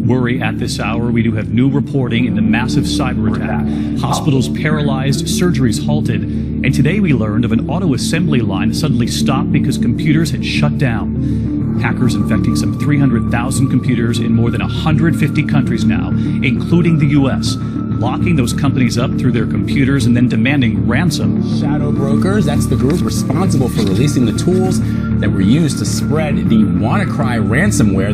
worry at this hour. We do have new reporting in the massive cyber attack. Hospitals paralyzed, surgeries halted, and today we learned of an auto assembly line that suddenly stopped because computers had shut down. Hackers infecting some 300,000 computers in more than 150 countries now, including the U.S., locking those companies up through their computers and then demanding ransom. Shadow brokers, that's the group responsible for releasing the tools that were used to spread the WannaCry ransomware.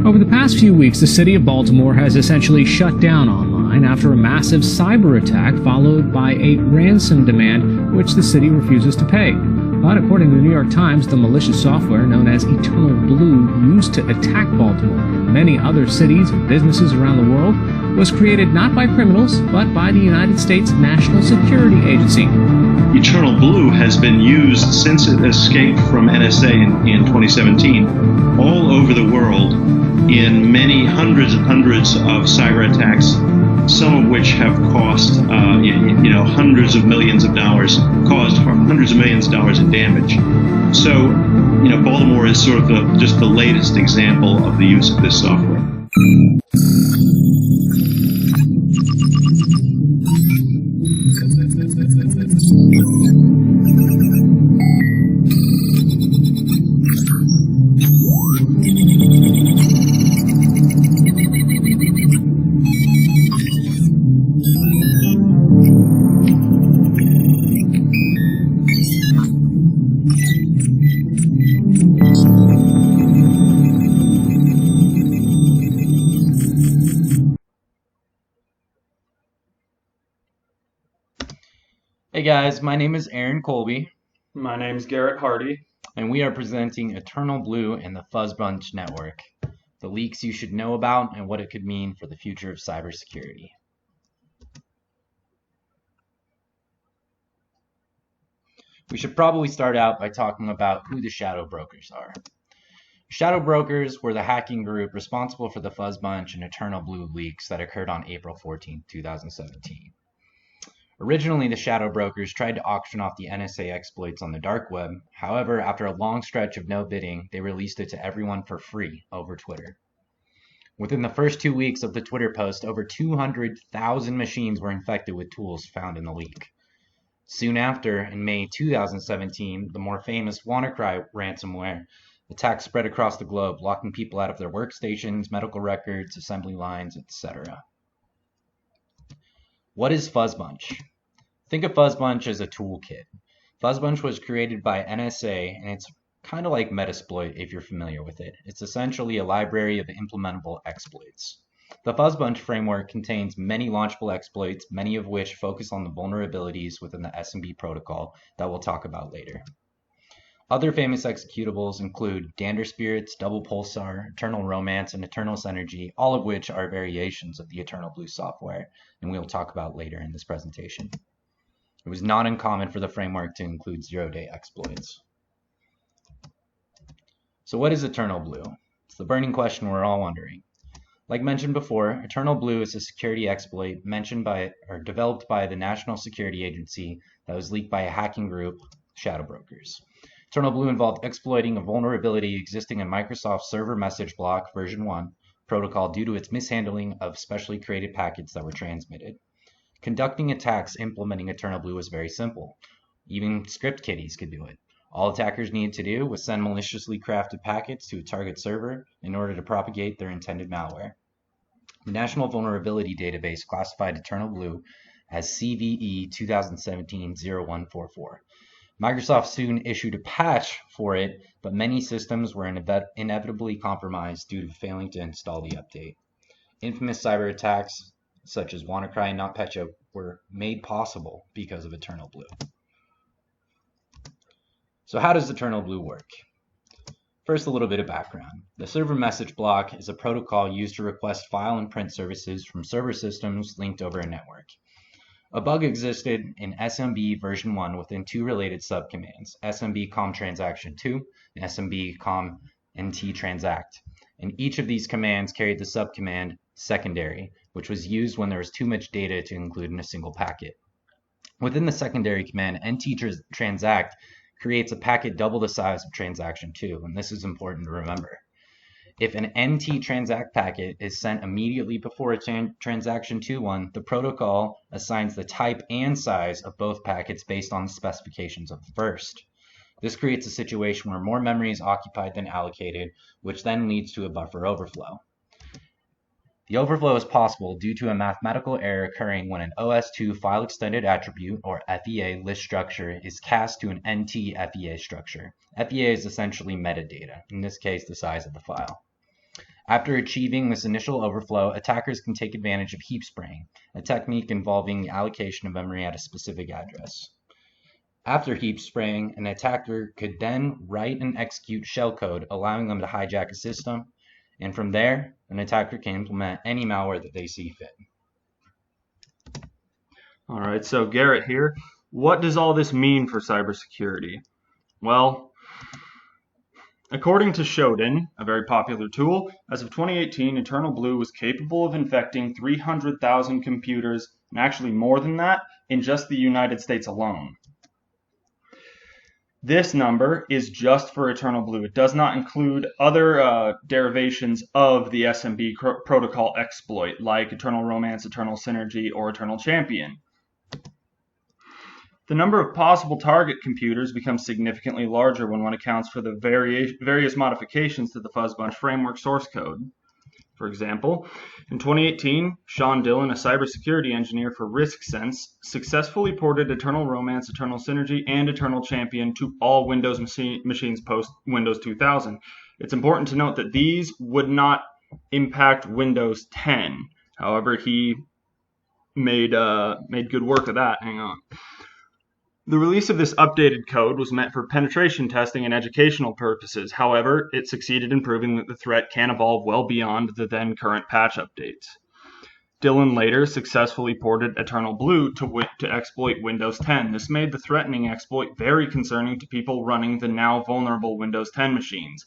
Over the past few weeks, the city of Baltimore has essentially shut down online after a massive cyber attack followed by a ransom demand which the city refuses to pay. But according to the New York Times, the malicious software known as Eternal Blue used to attack Baltimore and many other cities and businesses around the world was created not by criminals, but by the United States National Security Agency. Eternal Blue has been used since it escaped from NSA in 2017 all over the world in many hundreds and hundreds of cyber attacks, some of which have cost hundreds of millions of dollars, caused hundreds of millions of dollars in damage. So, Baltimore is sort of just the latest example of the use of this software. Hey guys, my name is Colby. My name is Garrett Harty. And we are presenting Eternal Blue and the Fuzzbunch network, the leaks you should know about and what it could mean for the future of cybersecurity. We should probably start out by talking about who the shadow brokers are. Shadow brokers were the hacking group responsible for the Fuzzbunch and Eternal Blue leaks that occurred on April 14, 2017. Originally, the shadow brokers tried to auction off the NSA exploits on the dark web. However, after a long stretch of no bidding, they released it to everyone for free over Twitter. Within the first 2 weeks of the Twitter post, over 200,000 machines were infected with tools found in the leak. Soon after, in May 2017, the more famous WannaCry ransomware attack spread across the globe, locking people out of their workstations, medical records, assembly lines, etc. What is Fuzzbunch? Think of Fuzzbunch as a toolkit. Fuzzbunch was created by NSA, and it's kind of like Metasploit if you're familiar with it. It's essentially a library of implementable exploits. The Fuzzbunch framework contains many launchable exploits, many of which focus on the vulnerabilities within the SMB protocol that we'll talk about later. Other famous executables include Dander Spirits, Double Pulsar, Eternal Romance, and Eternal Synergy, all of which are variations of the Eternal Blue software, and we'll talk about later in this presentation. It was not uncommon for the framework to include zero-day exploits. So what is Eternal Blue? It's the burning question we're all wondering. Like mentioned before, Eternal Blue is a security exploit developed by the National Security Agency that was leaked by a hacking group, Shadow Brokers. Eternal Blue involved exploiting a vulnerability existing in Microsoft's Server Message Block version 1 protocol due to its mishandling of specially created packets that were transmitted. Conducting attacks implementing Eternal Blue was very simple. Even script kiddies could do it. All attackers needed to do was send maliciously crafted packets to a target server in order to propagate their intended malware. The National Vulnerability Database classified Eternal Blue as CVE 2017-0144. Microsoft soon issued a patch for it, but many systems were inevitably compromised due to failing to install the update. Infamous cyber attacks such as WannaCry and NotPetya were made possible because of Eternal Blue. So how does Eternal Blue work? First, a little bit of background. The Server Message Block is a protocol used to request file and print services from server systems linked over a network. A bug existed in SMB version 1 within two related subcommands, SMB COM transaction 2 and SMB COM NT transact. And each of these commands carried the subcommand secondary, which was used when there was too much data to include in a single packet. Within the secondary command, NT transact creates a packet double the size of transaction 2, and this is important to remember. If an NT transact packet is sent immediately before a transaction to one, the protocol assigns the type and size of both packets based on the specifications of the first. This creates a situation where more memory is occupied than allocated, which then leads to a buffer overflow. The overflow is possible due to a mathematical error occurring when an OS2 file extended attribute, or FEA, list structure is cast to an NT FEA structure. FEA is essentially metadata, in this case the size of the file. After achieving this initial overflow, attackers can take advantage of heap spraying, a technique involving the allocation of memory at a specific address. After heap spraying, an attacker could then write and execute shellcode, allowing them to hijack a system, and from there, an attacker can implement any malware that they see fit. All right, so Garrett here. What does all this mean for cybersecurity? Well, according to Shodan, a very popular tool, as of 2018, Eternal Blue was capable of infecting 300,000 computers, and actually more than that, in just the United States alone. This number is just for Eternal Blue. It does not include other derivations of the SMB protocol exploit, like Eternal Romance, Eternal Synergy, or Eternal Champion. The number of possible target computers becomes significantly larger when one accounts for the various modifications to the Fuzzbunch framework source code. For example, in 2018, Sean Dillon, a cybersecurity engineer for RiskSense, successfully ported Eternal Romance, Eternal Synergy, and Eternal Champion to all Windows machines post Windows 2000. It's important to note that these would not impact Windows 10. However, he made good work of that. Hang on. The release of this updated code was meant for penetration testing and educational purposes. However, it succeeded in proving that the threat can evolve well beyond the then current patch updates. Dillon later successfully ported Eternal Blue to exploit Windows 10. This made the threatening exploit very concerning to people running the now vulnerable Windows 10 machines.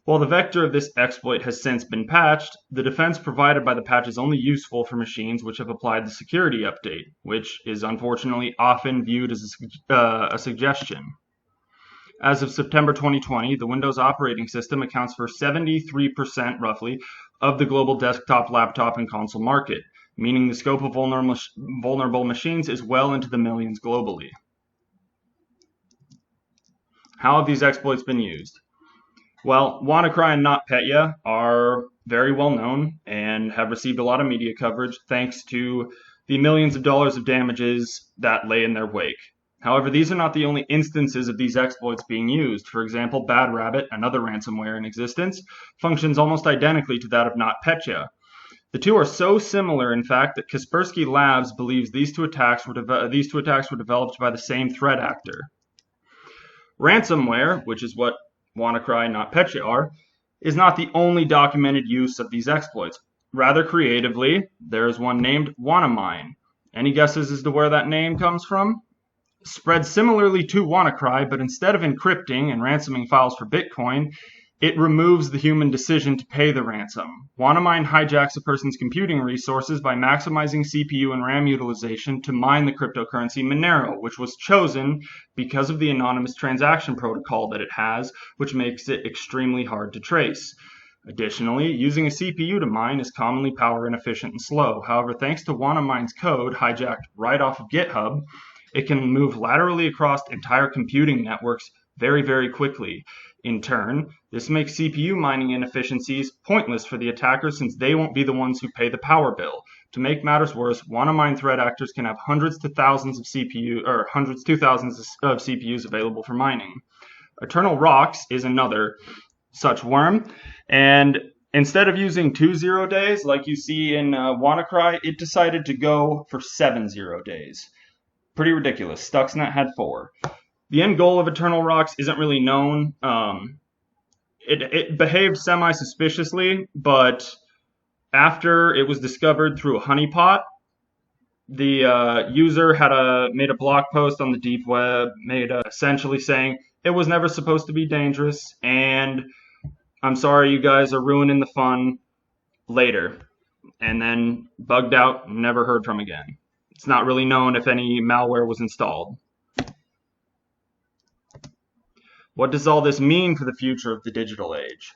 While the vector of this exploit has since been patched, the defense provided by the patch is only useful for machines which have applied the security update, which is unfortunately often viewed as a suggestion. As of September 2020, the Windows operating system accounts for 73% roughly of the global desktop, laptop, and console market, meaning the scope of vulnerable machines is well into the millions globally. How have these exploits been used? Well, WannaCry and NotPetya are very well known and have received a lot of media coverage thanks to the millions of dollars of damages that lay in their wake. However, these are not the only instances of these exploits being used. For example, Bad Rabbit, another ransomware in existence, functions almost identically to that of NotPetya. The two are so similar, in fact, that Kaspersky Labs believes these two attacks were developed by the same threat actor. Ransomware, which is what WannaCry and NotPetya are, is not the only documented use of these exploits. Rather creatively, there is one named WannaMine. Any guesses as to where that name comes from? Spread similarly to WannaCry, but instead of encrypting and ransoming files for Bitcoin, it removes the human decision to pay the ransom. WannaMine hijacks a person's computing resources by maximizing CPU and RAM utilization to mine the cryptocurrency Monero, which was chosen because of the anonymous transaction protocol that it has, which makes it extremely hard to trace. Additionally, using a CPU to mine is commonly power inefficient and slow. However, thanks to WannaMine's code, hijacked right off of GitHub, it can move laterally across entire computing networks very, very quickly. In turn, this makes CPU mining inefficiencies pointless for the attacker since they won't be the ones who pay the power bill. To make matters worse, WannaMine threat actors can have hundreds to thousands of CPUs available for mining. Eternal Rocks is another such worm, and instead of using 2 0 days like you see in WannaCry, it decided to go for 7 0 days. Pretty ridiculous. Stuxnet had 4. The end goal of Eternal Rocks isn't really known. It behaved semi-suspiciously, but after it was discovered through a honeypot, the user made a blog post on the deep web, essentially saying it was never supposed to be dangerous, and I'm sorry you guys are ruining the fun later. And then bugged out, never heard from again. It's not really known if any malware was installed. What does all this mean for the future of the digital age?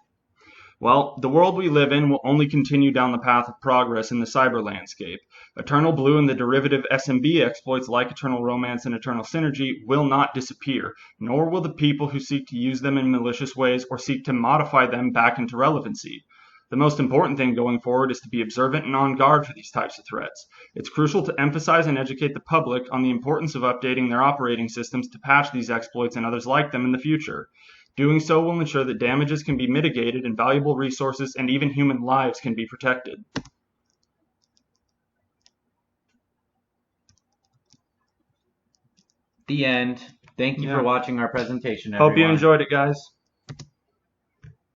Well, the world we live in will only continue down the path of progress in the cyber landscape. Eternal Blue and the derivative SMB exploits like Eternal Romance and Eternal Synergy will not disappear, nor will the people who seek to use them in malicious ways or seek to modify them back into relevancy. The most important thing going forward is to be observant and on guard for these types of threats. It's crucial to emphasize and educate the public on the importance of updating their operating systems to patch these exploits and others like them in the future. Doing so will ensure that damages can be mitigated and valuable resources and even human lives can be protected. The end. Thank you for watching our presentation, everyone. Hope you enjoyed it, guys.